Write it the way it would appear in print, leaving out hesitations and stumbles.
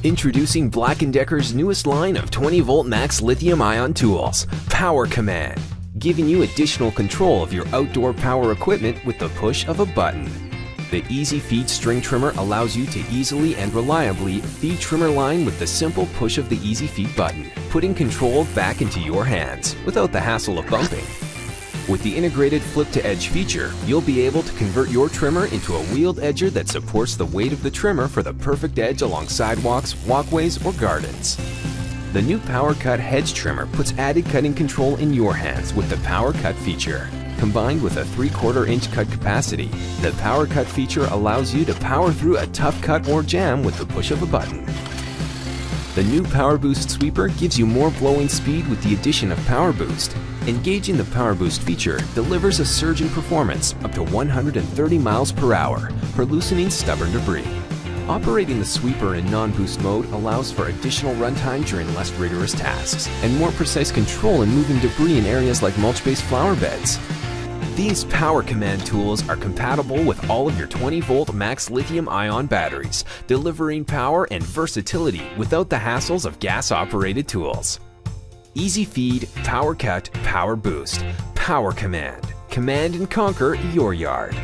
Introducing Black+Decker's newest line of 20-volt max lithium-ion tools, Power Command, giving you additional control of your outdoor power equipment with the push of a button. The Easy Feed string trimmer allows you to easily and reliably feed trimmer line with the simple push of the Easy Feed button, putting control back into your hands without the hassle of bumping. With the integrated flip-to-edge feature, you'll be able to convert your trimmer into a wheeled edger that supports the weight of the trimmer for the perfect edge along sidewalks, walkways, or gardens. The new Power Cut hedge trimmer puts added cutting control in your hands with the Power Cut feature. Combined with a 3/4 inch cut capacity, the Power Cut feature allows you to power through a tough cut or jam with the push of a button. The new Power Boost sweeper gives you more blowing speed with the addition of Power Boost. Engaging the Power Boost feature delivers a surge in performance up to 130 miles per hour for loosening stubborn debris. Operating the sweeper in non-boost mode allows for additional runtime during less rigorous tasks and more precise control in moving debris in areas like mulch-based flower beds. These Power Command tools are compatible with all of your 20-volt max lithium-ion batteries, delivering power and versatility without the hassles of gas-operated tools. Easy Feed, Power Cut, Power Boost, Power Command. Command and conquer your yard.